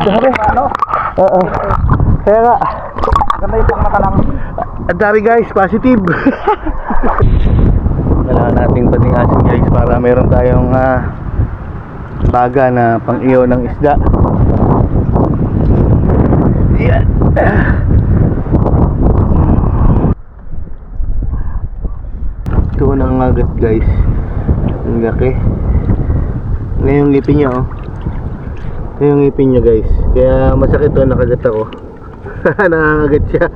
Grabe. Ano? Oo. Kaya nga. Ganda yung pang mata lang. Ang dami guys, positive. Kailangan nating patingasin guys para meron tayong baga na pang-iyo ng isda. Yan. Ito nang agat guys. Ang laki. Ngayon yung ngipin niya oh. Ito yung ngipin niya guys. Kaya masakit to, nakagat ako. Nangangagat siya.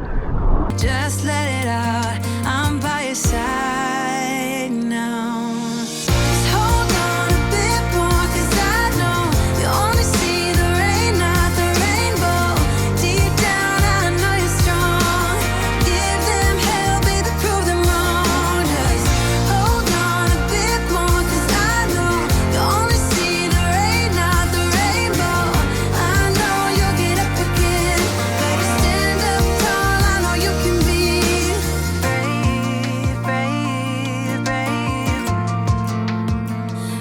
Just let it out, I'm by your side now. Just hold on a bit more, 'cause I know you only see the rain, not the rainbow. Deep down I know you're strong. Give them hell, baby, prove them wrong. Just hold on a bit more, 'cause I know you only see the rain, not the rainbow. I know you'll get up again. Better stand up tall, I know you can be brave, brave, brave.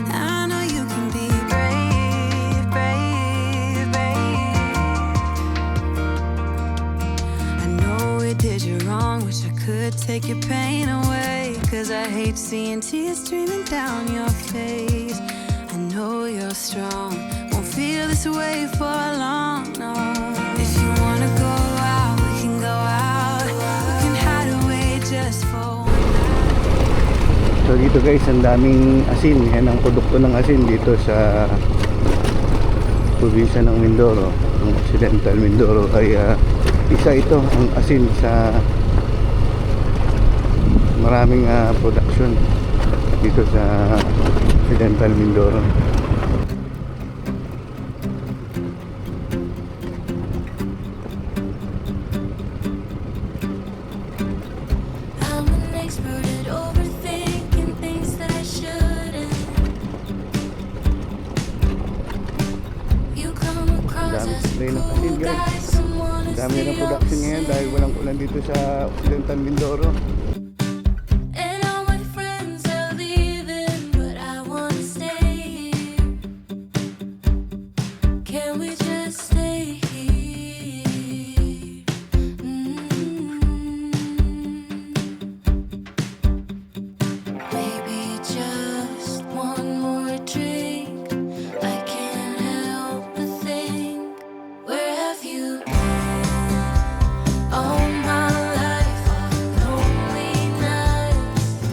I know you can be brave, brave, brave. I know we did you wrong, wish I could take your pain away, 'cause I hate seeing tears streaming down your face. I know you're strong, won't feel this way for long, no. If you wanna go out, we can go out. We can hide away just for one night. So dito guys, ang daming asin. Yan ang produkto ng asin dito sa probinsya ng Mindoro. Ang Occidental Mindoro ay isa ito ang asin sa maraming production dito sa Occidental Mindoro. I'm an expert at overthinking things that I shouldn't. You come across Dami as a display ng cool asin, guys. guy, someone to Dami ng stay up production to ngayon dahil walang ulan dito sa Occidental Mindoro. And all my friends are leaving, but I wanna stay here. Can we just stay here? Maybe just one more drink. I can't help but think, where have you been? All my life, all the lonely nights,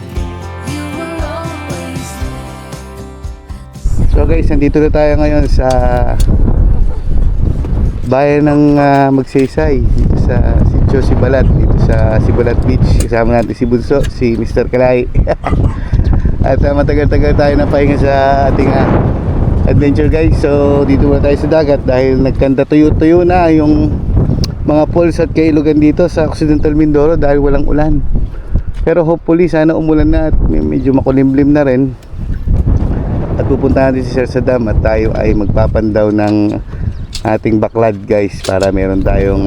you were always there. So guys, nandito na tayo ngayon sa bayan ng Magsaysay, dito sa Sitio Sibalat, dito sa Sibalat Beach. Kasama natin si Bunso, si Mr. Kalay. At matagal-tagal tayo na pahinga sa ating adventure guys. So dito muna tayo sa dagat dahil nagkanda tuyo-tuyo na yung mga falls at kailugan dito sa Occidental Mindoro dahil walang ulan. Pero hopefully sana umulan na at medyo makulimlim na rin. At pupunta natin si Sir sa dam at tayo ay magpapandaw ng ating baklad guys para meron tayong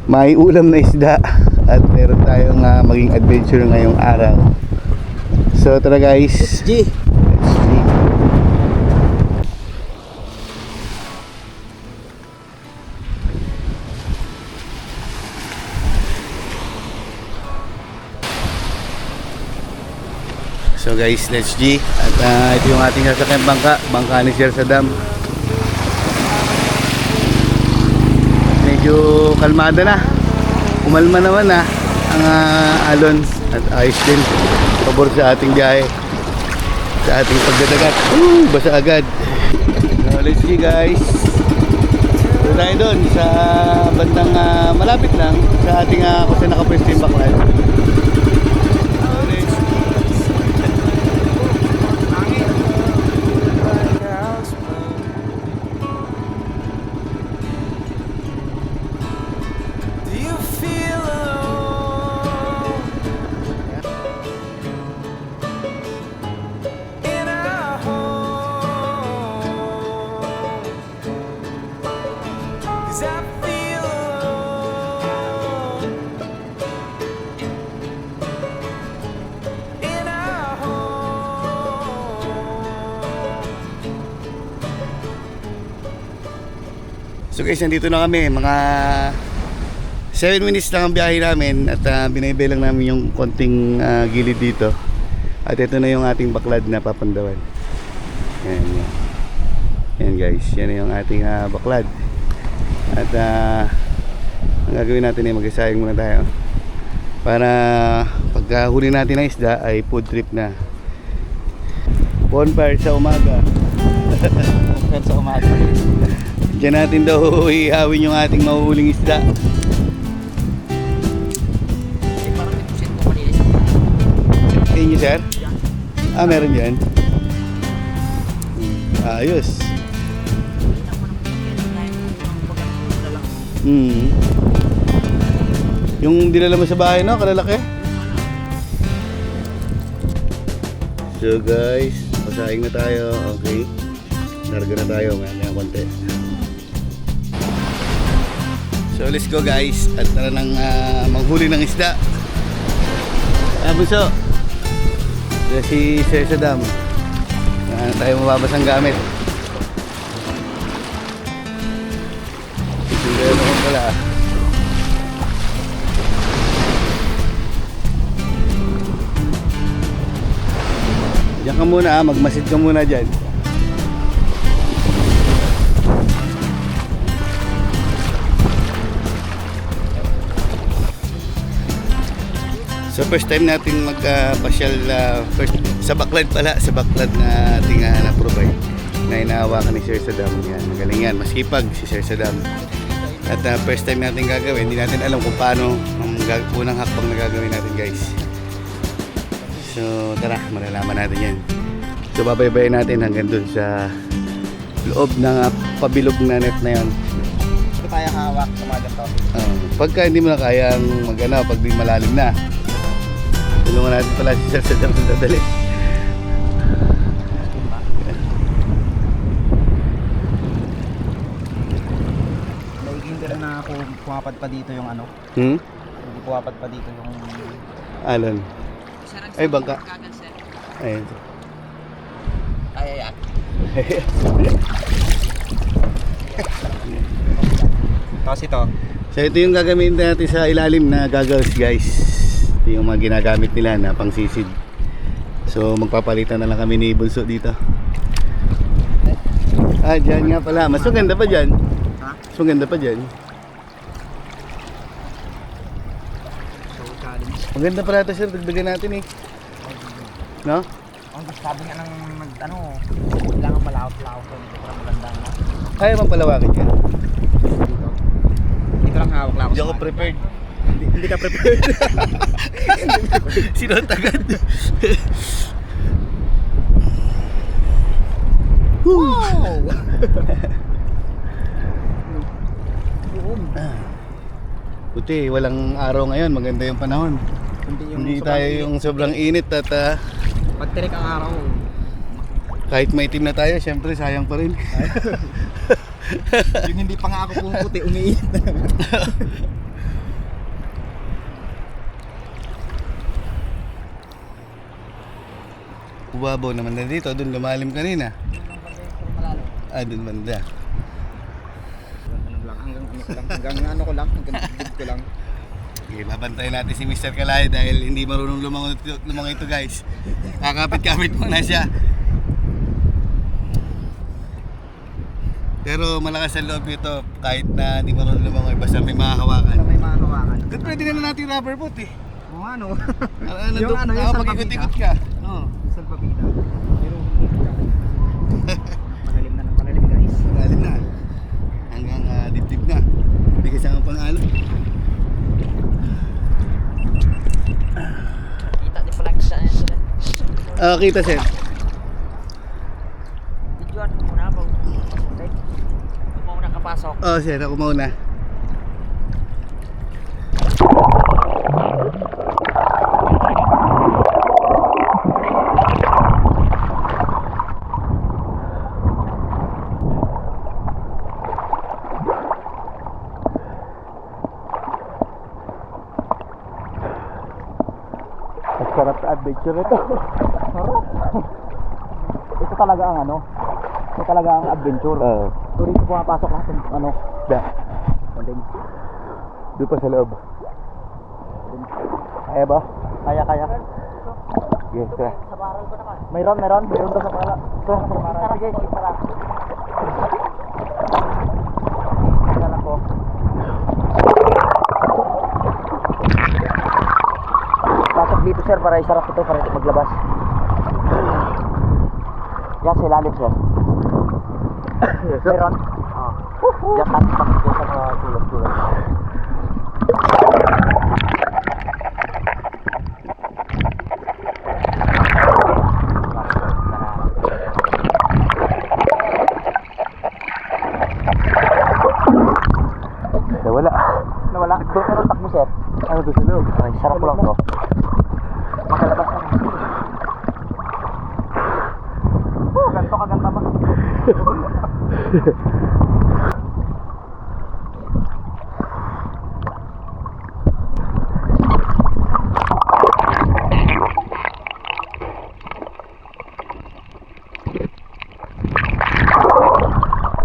may ulam na isda at meron tayong maging adventure ngayong araw. So tara guys, G. let's see. So guys, let's G. At ito yung ating sasakyan bangka ni Sir Saddam. Medyo kalmada na. Umalma naman ang alon at ayos din. Pabor sa ating biyahe, sa ating pagdadagat. Basa agad. So let's G guys. So tayo doon sa bandang malapit lang sa ating kung saan nakapwesto yung baklad. So guys, nandito na kami. Mga 7 minutes lang ang biyahe namin. At binibilang namin yung konting gilid dito. At ito na yung ating baklad na Papandawan. Yan, yan. Yan guys, yan na yung ating baklad. At ang gagawin natin ay mag-isayang muna tayo. Para pagka huli natin ng isda ay food trip na. Bonfire sa umaga. Bonfire sa umaga. Diyan natin daw ihawin yung ating mahuhuling isda. Parang nag-pusit mo kanina. Inyo sir? Meron dyan. Ayos. Yung dinala mo sa bahay, no? Kalalaki. So guys, pasaing na tayo. Okay. Narga na tayo. May konti. So let's go guys. At tara nang manghuli ng isda. Bunso. Si Sir Saddam. Tayo mababasang gamit. Siguro naman pala. Diyan ka muna, magmasid ka muna dyan. So first time natin magpasyal sa baklad pala, sa baklad na ating na-provide na inahawakan ni Sir Saddam. Yan, magaling yan, masipag si Sir Saddam. At first time natin gagawin, hindi natin alam kung paano ang unang hakbang na gagawin natin guys. So tara, malalaman natin yan. So babaybayin natin hanggang dun sa loob ng pabilog na net na yan. Ito tayo hawak sa mga ganito. Pagka hindi mo na kayang pag di malalim na, tulungan natin pala si Sir Saddam na dadali. Hindi rin na ako pumapad pa dito yung ano. Hindi pumapad pa dito yung... Alon. Ay, bangka. Ayun. Ay. Tapos ito. So ito yung gagamitin natin sa ilalim na goggles guys. Ito yung mga ginagamit nila na pangsisid. So magpapalitan na lang kami ni Bunso dito. Dyan nga pala. Mas maganda pa dyan. Mas maganda pa dyan. Maganda pala ito sir. Dagdagan natin eh. No? Ang sabi nga ng kailangan malawak-lawak ko dito para maganda na. Kaya bang palawakin yan? Dito lang hawak-lawak. Hindi ako prepared. Hindi ka prepared. Sinot agad. Wow! Buti, walang araw ngayon. Maganda yung panahon. Hindi tayo yung sobrang init at pag tirik ang araw. kahit maitim na tayo, syempre sayang pa rin. Yung hindi pa nga ako pumuputi, umiinit na. Ubabaw naman na dito, doon lumalim kanina. Doon banda. Hanggang ko lang, hanggang ko lang. Okay, babantayan natin si Mr. Kalay dahil hindi marunong lumangoy ito guys. Kakapit-kapit muna siya. Pero malakas ang loob ito kahit na hindi marunong lumangoy basta may mahahawakan. May mga hawakan. Good, pwede na natin rubber boat eh. Oo ano. Yung pag-ikot-ikot ka. Oo. Salpapita. Pero palalim na ng palalim guys. Malalim na. Hanggang dibdib na. Hindi kasi ang pang-ano. Kita di pala siya yan. Kita sir. Videoan mo muna ba? Huwag mo nakapasok. Sir, ako mauna. Sarap sa adventure ito. Sarap. Ito talaga ang ito talaga ang adventure. Tuloy pumapasok lahat ng isda. Doon pa sa loob. Kaya ba? Kaya. Sige, tara. Mayroon daw sa pala. Ito, sa paral. Sige, tara. Tara po. Pasok dito sir para isarap ito para maglabas. Yan sa ilalim sir. Mayroon? Yan natin pakikita sa mga tulad-tulad. Nawala. Doon ka takbo sir. Ano to sa loob? Ay, sarap ko lang to. Makalabas na. Ganto ka ganda ba?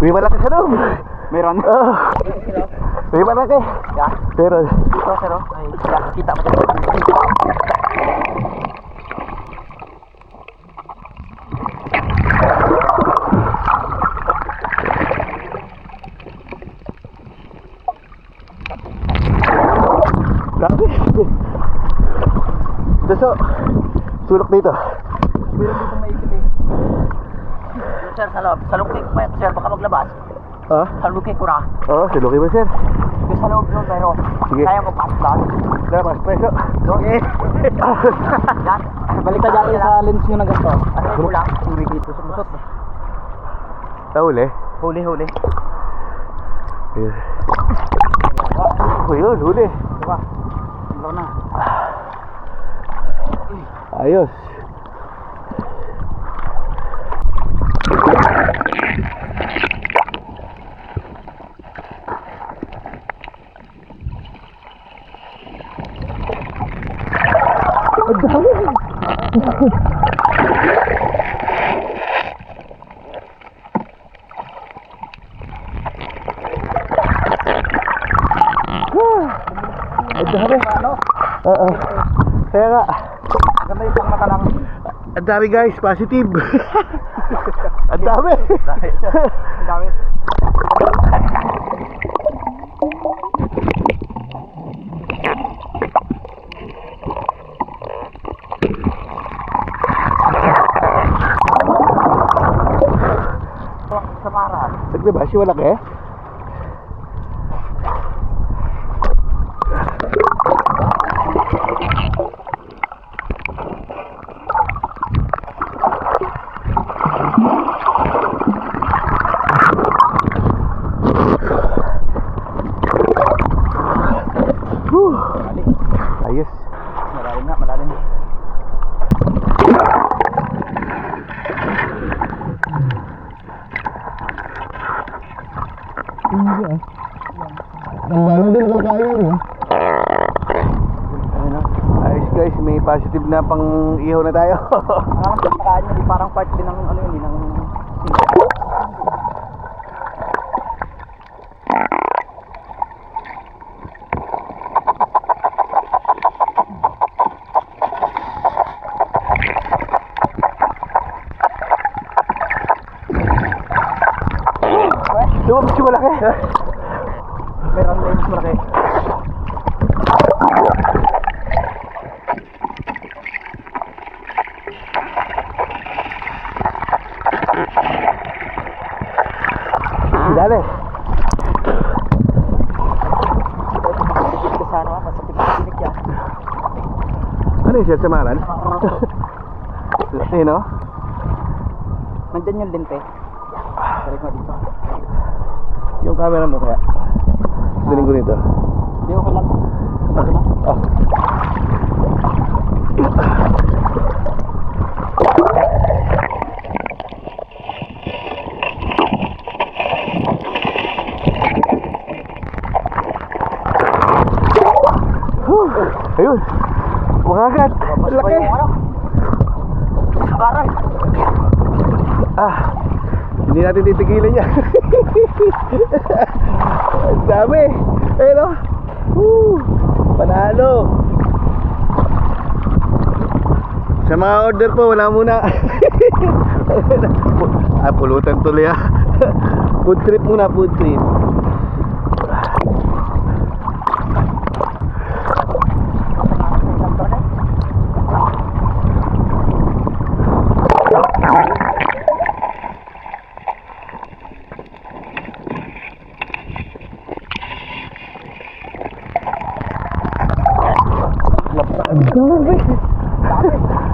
May malaki sa loob. Meron. May malaki. Yeah. Pero Ito sir, oh. Ay, kita mo dito. dami. So, sulok dito. Meron dito maikot eh. Sir, sa loob ko pa sir, baka maglabas. Ha? Sa loob ko na. Oo, sulok ba sir? Yung sa loob nun, pero Sige. kaya ko pasok doon. Tara, mas preso. Okay. Yan. Balik ka dyan sa lens nyo na ganito. Ano yung kulang? Tubig dito sa musot. Tahuli. Huli. Ayun. Oh, yun, huli. Diba? Ano na? Ayos. Ang dami. Ang dami. Oo. Kaya nga. Maganda yung pang mata lang. Ang dami guys, positive. Ang dami. Ang dami. Sa paral. Diba, siya malaki eh? Ayos. Malalim. Paano din ako kaya no? Ayos guys, may positive na pang ihaw na tayo. Ang pagkakaan niya, di parang part din ng ano yun, ng Lumabas yung malaki. meron din mas malaki. Dali. Ito sana nga, masakit yan. Ano yung siya samaran? Eh no? Nandyan yung lente. Balik mo dito. Yung camera mo kaya. Daling ko nito. Hindi ko lang. Ito na. Ah. Ayun. Makagat. Laki. Sabaran. Ah. Hindi natin titigilan yan. Ang dami. Ayun o. Panalo. Sa mga order po, wala muna. Pulutan tuloy ah. Food trip muna, food trip.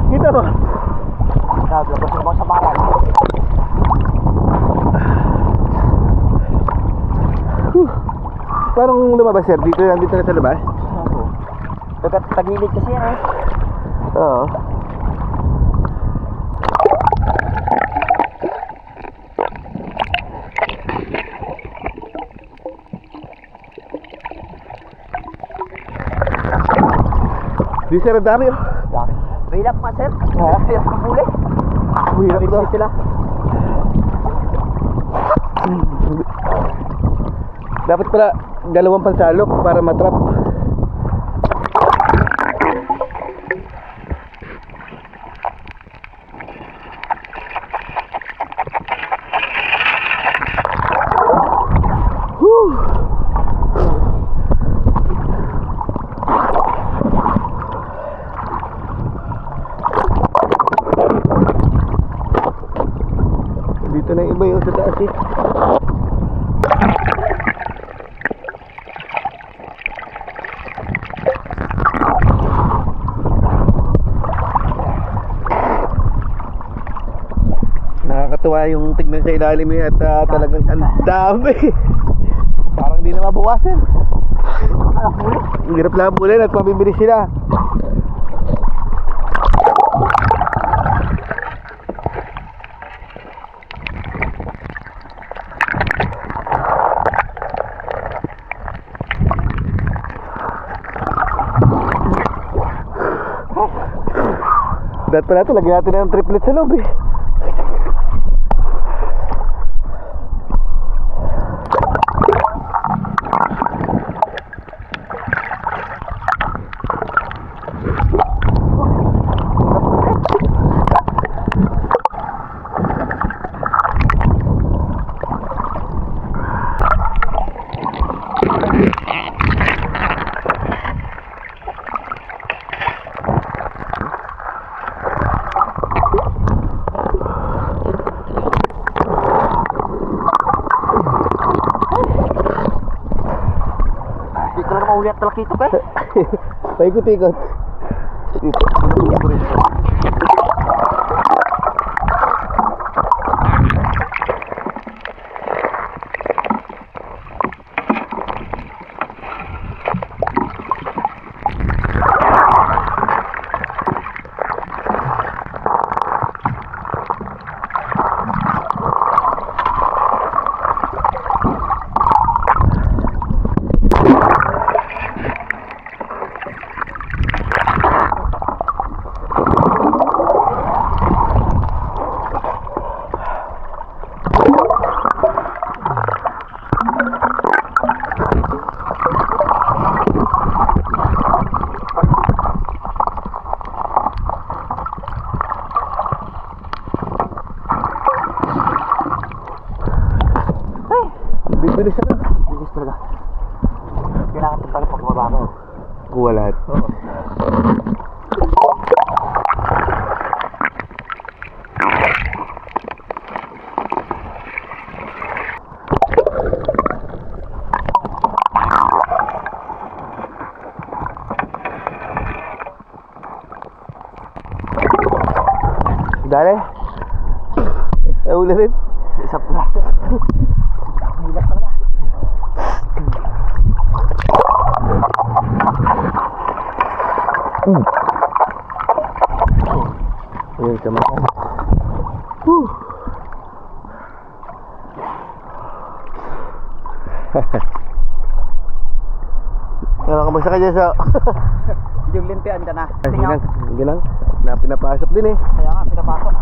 Kita ba? Labas mo sa baran. Parang lumabas sir, dito na sa labas. Tagilid kasi yan eh. Oo. Di sir, ang dami oh. Mahirap pa sir. Ha? Mahirap ang huli. Mahirap to. Sila. Dapat pala dalawang pansalok para matrap. Dito na yung iba yung sa taas eh. Nakakatuwa yung tignan sa ilalim eh at talagang ang dami. Parang di na mabawasan. Ang hirap labulin at mabibili sila. Dapat pala ito, lagyan natin ng triplet sa loob eh. Uli at talakito kay. Paikot-ikot. Bilis na. Bilis talaga. Kailangan ito talaga pagkababa ko. Kuha lahat. Oo. Dali. Uli rin. Isa pula. Hilap talaga. Ayun sa mga. Ano ka magsa ka dyan sa... Yung lintian ka na. Hindi lang. Na pinapasok din eh. Kaya nga, pinapasok.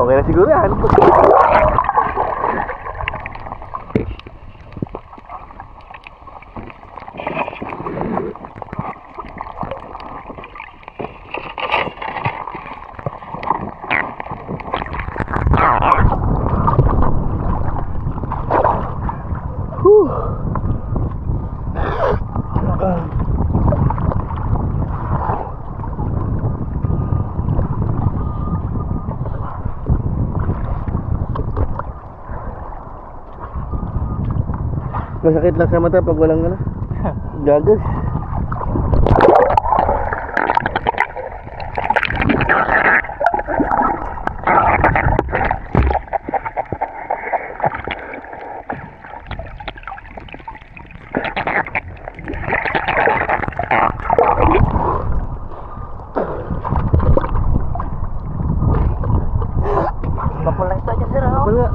Okay na siguro yan. Masakit lang sa mata pag walang ano, gagas. Bakulang ito dyan sir. Wala.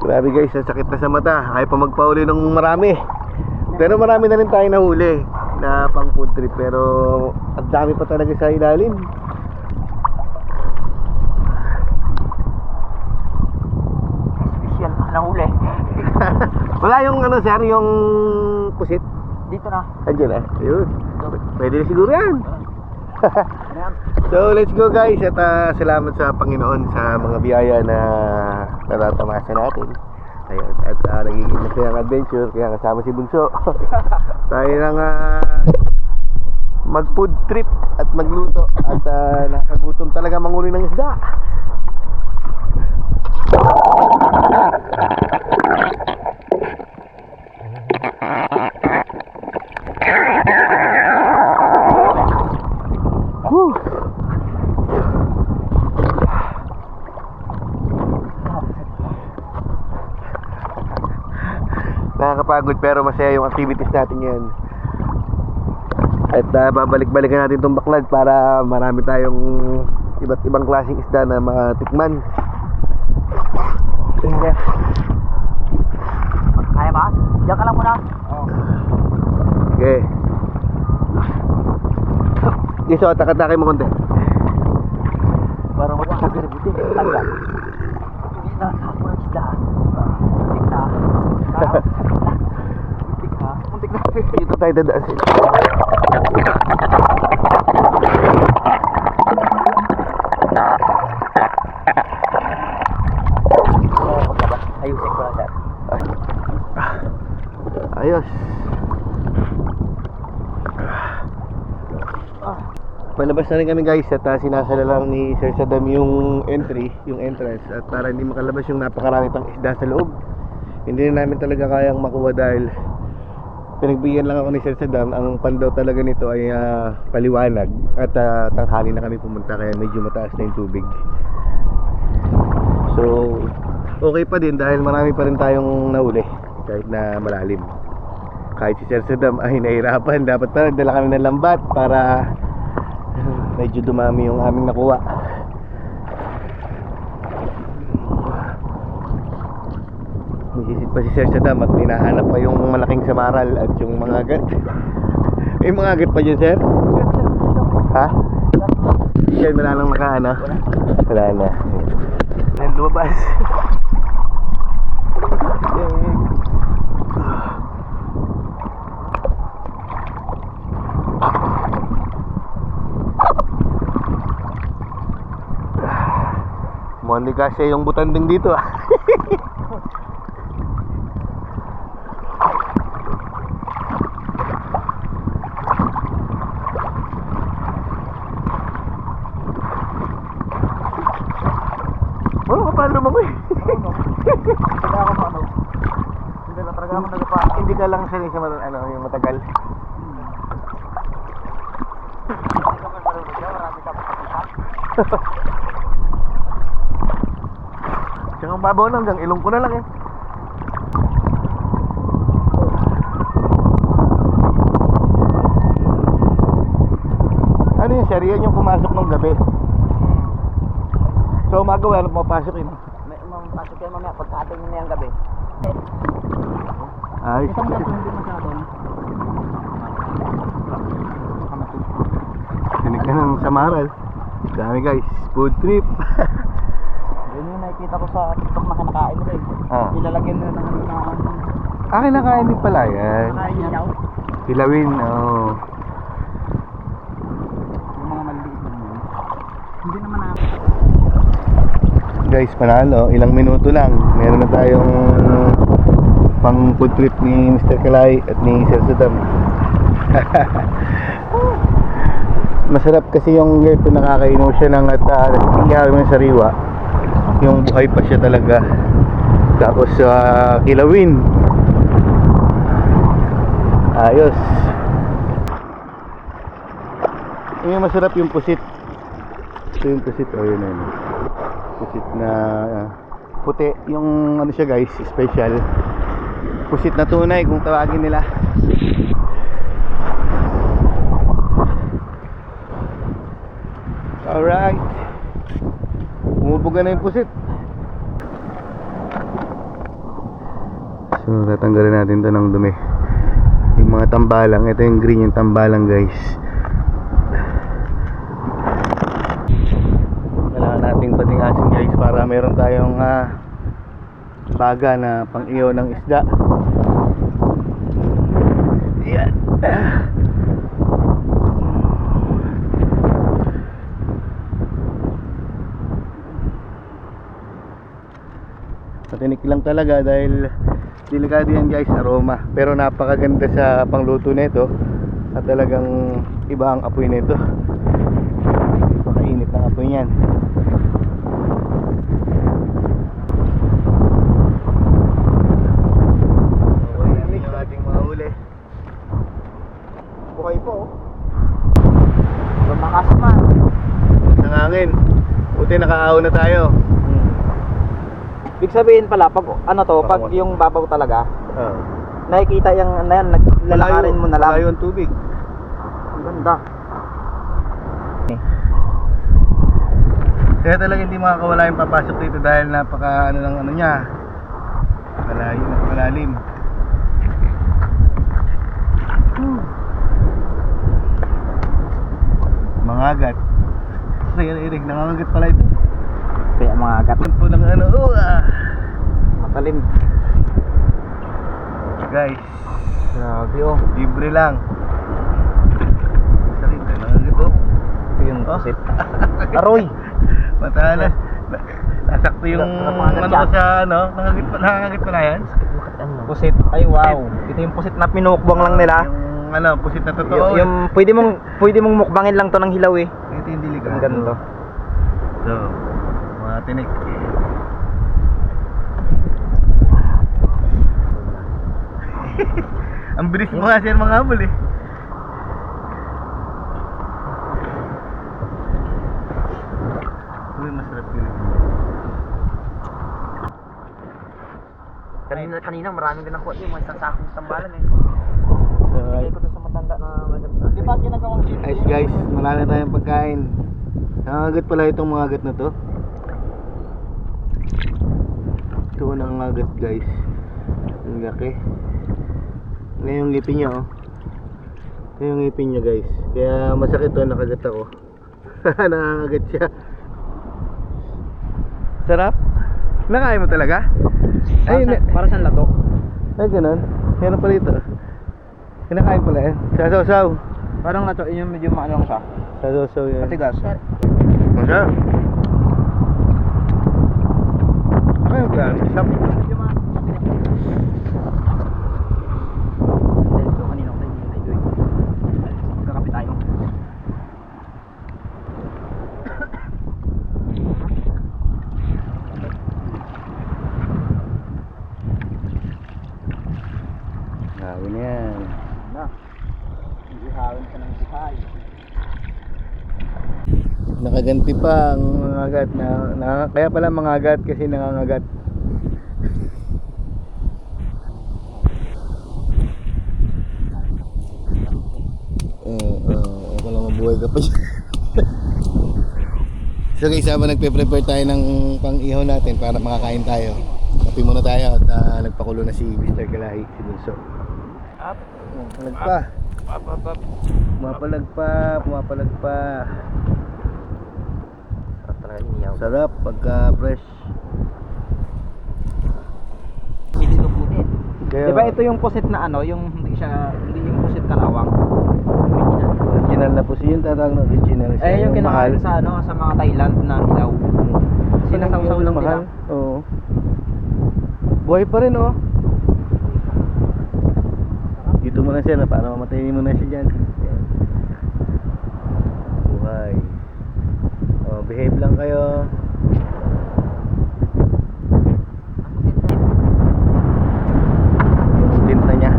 Grabe guys, ang sakit na sa mata. Ayaw pa magpauli ng marami. Pero marami na rin tayo nahuli na pang food trip. Pero ang dami pa talaga sa ilalim. Special na huli. Wala yung ano sir, yung pusit. Dito na. Andiyan na. Ayun. Pwede na siguro yan. Ano yan? So let's go guys. At salamat sa Panginoon sa mga biyaya na natatamasa natin. Ayun. At nagiging masayang adventure. Kaya kasama si Bunso. Tayo nang mag food trip at magluto. At nakagutom talaga manguli ng isda. Whew. Nakakapagod pero masaya yung activities natin ngayon. At babalik-balikan natin itong baklad para marami tayong iba't ibang klaseng isda na matikman. Kaya ba? Diyan ka lang muna. Okay. Iso, takatake mo konti. Parang wala ka gaributin. Tangga. Hindi na sa ako ng isda. Muntik na. Muntik na. Muntik na. Dito tayo dadaan. Ayusin ko lang sir. Ayos. Palabas na rin kami guys at sinasala lang ni Sir Saddam yung entrance at para hindi makalabas yung napakarami pang isda sa loob. Hindi na namin talaga kayang makuha dahil pinagbigyan lang ako ni Sir Saddam. Ang pandaw talaga nito ay paliwanag at tanghali na kami pumunta kaya medyo mataas na yung tubig. So okay pa din dahil marami pa rin tayong nahuli kahit na malalim. Kahit si Sir Saddam ay nahirapan, dapat pa nagdala kami ng lambat para medyo dumami yung aming nakuha. Nisisit pa si Sir Saddam at hinahanap pa yung malaking samaral at yung mga agat. May mga agat pa dyan sir? Ha? Yan, wala nang nakaana. Wala na. Yan, lumabas. Mukhang di kasi yung butanding dito ah. Wala ka pala lumangoy. Hindi ako maano. Hindi lang talaga ako nagpa. Hindi ka lang sanay sa ano, yung matagal. Hindi ka man marunong siya. Marami ka pagkakitan. Tsaka ang babaw na hanggang ilong ko na lang eh. yun, sir? Yan yung pumasok nung gabi. So umaga wala pumapasok yun. May pasok yan mamaya pagkaating mo na yung gabi. Ayos. Isang gato hindi masyado. Tinig ka ng Samaral. Dami guys, food trip. Yun yung nakikita ko sa TikTok na kinakain nila eh. Ah. Ilalagyan nila ng Kinakain din pala yan. Kinakain niya. Kilawin, oo. Yung mga maliliit lang yun. Hindi naman namin. Guys, panalo, ilang minuto lang. Meron na tayong pang food trip ni Mr. Kalay at ni Sir Sudam. Masarap kasi yung ito, nakakainom siya ng at ihawin mo yung sariwa. Yung buhay pa siya talaga. Tapos kilawin. Ayos. Yung masarap yung pusit. Ito yung pusit, oh yun yun. Pusit na puti. Yung ano siya guys, special. Pusit na tunay kung tawagin nila. Alright. Umubuga na yung pusit. So tatanggalin natin to ng dumi. Yung mga tambalang. Ito yung green yung tambalang guys. Kailangan nating patingasin guys para meron tayong baga na pang iyo ng isda. Yan. Patinik lang talaga dahil delikado yan guys, aroma. Pero napakaganda sa pangluto nito. At talagang iba ang apoy nito. Napakainit ng apoy niyan. Okay, yan yung ating mga huli. Buhay po oh. Lumakas man. Ang hangin. Buti nakaaw na tayo. Ibig sabihin pala, pag ano to, pag yung babaw talaga, Oh. nakikita yung ano yan, naglalakarin mo na lang. Malayo ang tubig. Ang ganda. Kaya talaga hindi makakawala yung papasok dito dahil napaka ano ng ano niya. Malayo, napakalalim. Mangagat. Rinig, nangangagat pala ito. Kaya mga agat. Yan po ng ano, Matalim. guys, Grabe oh. libre lang. Sakit na, nangangagat oh. Ito yung pusit. Aroy! Matalas. Nasakto yung Nangangagat ano siya. ko sa ano, nangangagat pala yan. Pusit. Ay wow. Ito yung pusit na pinukbang lang nila. Yung ano, pusit na totoo. Yung pwede mong mukbangin lang to ng hilaw eh. Ito yung delikado. Ang ganda. So, mga tinik. Ang bilis mo nga siya mga habol eh. Uy, masarap yun. Kanina maraming ginakuha yung mga isang sakong tambalan eh. So, Bigay ko doon sa matanda na maganda. Di ba ginagawang chip? guys, guys, marami na tayong pagkain. Nangangagat pala itong mga agat na to. Ito nangangagat guys. Ang laki. Ano yung ngipin niya oh. Ito yung ngipin niya guys. Kaya masakit to, nakagat ako. Nangangagat siya. Sarap? Nakain mo talaga? Para saan lato? Ay ganun. Meron pala ito. Kinakain pala yan. Sasaw-saw. Parang lato, yung medyo maano lang siya. Sasaw-saw yan. Matigas. Masarap. Nakain pala. Masarap. Kanina ko tayo hindi tayo. Magkakapi tayo. Grabe na yan. Hindi hawin ka ng buhay. Nakaganti pa ang mga agat na kaya pala mga agat kasi nangangagat. Ako lang mabuhay ka pa dyan. So guys, habang nagpe-prepare tayo ng pang-ihaw natin para makakain tayo, kape muna tayo at nagpakulo na si Mr. Kalahi, si Bunso. Pumapalag pa. Pumapalag pa. Sarap talaga iniyaw. Sarap pagka fresh. Hindi luputin. Kaya, Diba ito yung pusit na ano, yung hindi yung pusit kalawang. original na po siya yung tatawag na original. Siya, Eh yung mahal. kinakain sa ano, sa mga Thailand na hilaw. Sinasawsaw lang nila. Oo. Buhay pa rin, oh. Dito muna siya na para mamatayin mo na siya dyan. Ayan. Buhay. Oh, behave lang kayo. Yung tinta niya.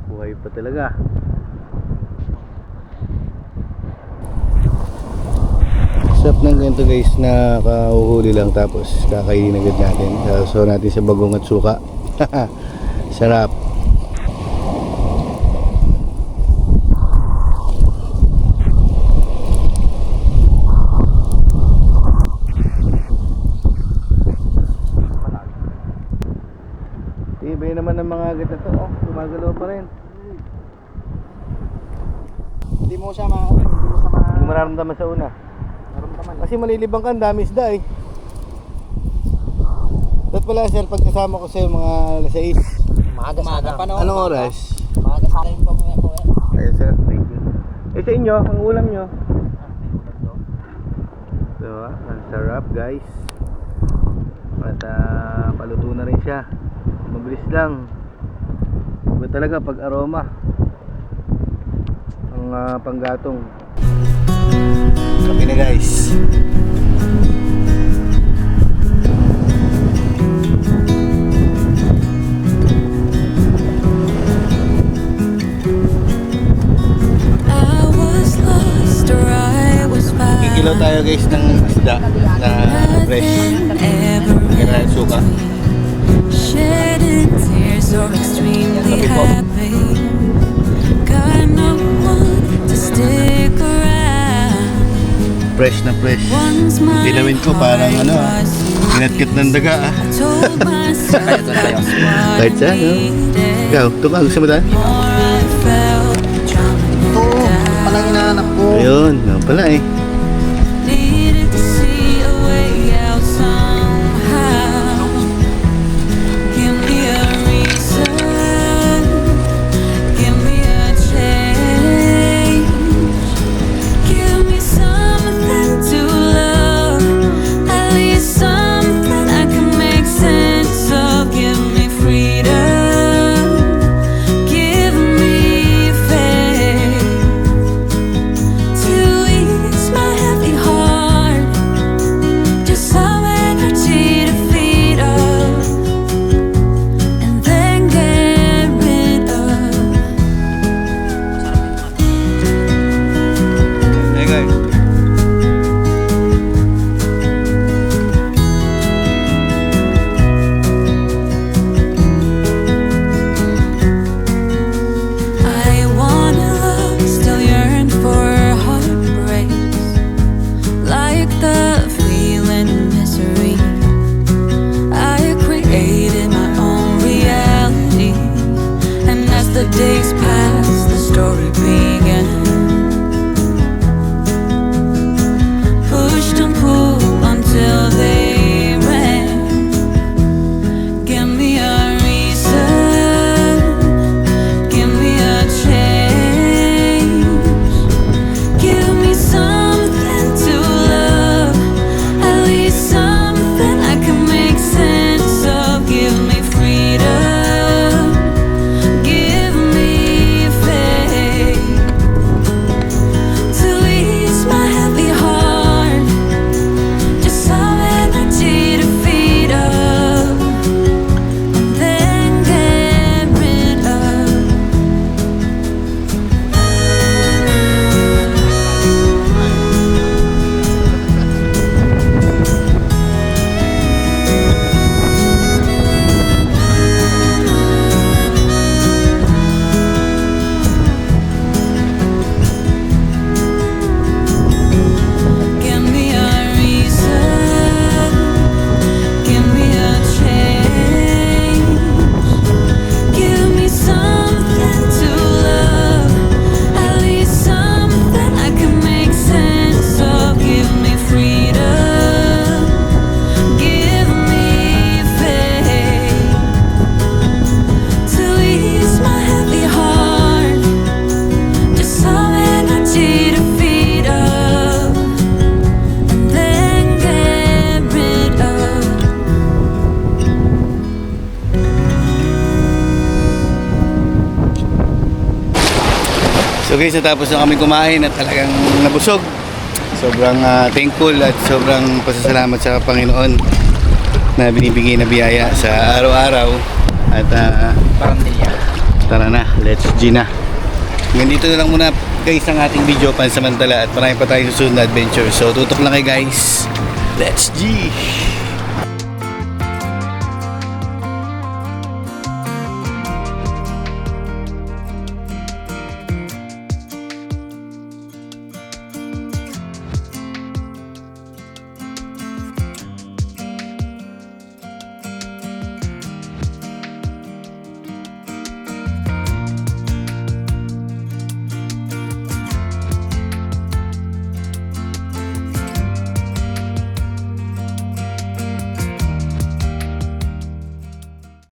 Buhay pa talaga. Sarap ng ganito guys, na kauhuli lang tapos kakainin agad natin. So natin sa bagong at suka. Sarap. Tibay naman ng mga agad na to, oh. Gumagalaw pa rin. Hindi mo siya ma Hindi mararamdaman sa una. naramdaman. Kasi malilibang ka, ang dami isda eh. Dapat pala sir, pag kasama ko sa mga alas 6. Maaga pa no. Anong oras? Maaga sa akin pa mo. Ayun sir, thank you. Eh sa inyo, ang ulam nyo? Diba? Ang sarap guys. At paluto na rin siya. Mabilis lang. Iba talaga pag aroma. Ang panggatong. Kape na guys. I was lost or I was fine. Kikilaw tayo guys ng isda na fresh. Kaya suka. Shedding tears or extremely happy. Got no one to stick around. Fresh na fresh. Once my Tinawin ko parang heart ano, was kinatkit ng daga ah. told myself that's what Kahit I saan, no? needed. Ikaw, tumag gusto mo tayo? More I felt drowning down. Palang inaanap ko. Ayun, yan pala eh. Needed to see a way out somehow. Give me a reason. Give me a change. Give me something to love. At least something I can make sense of. Give me freedom. Give me faith to ease my So guys, natapos na kami kumain at talagang nabusog. Sobrang thankful at sobrang pasasalamat sa Panginoon na binibigay na biyaya sa araw-araw. At tara na, let's G na. Hanggang dito na lang muna guys ang ating video pansamantala at marami pa tayong susunod na adventure. So tutok lang kayo guys. Let's G!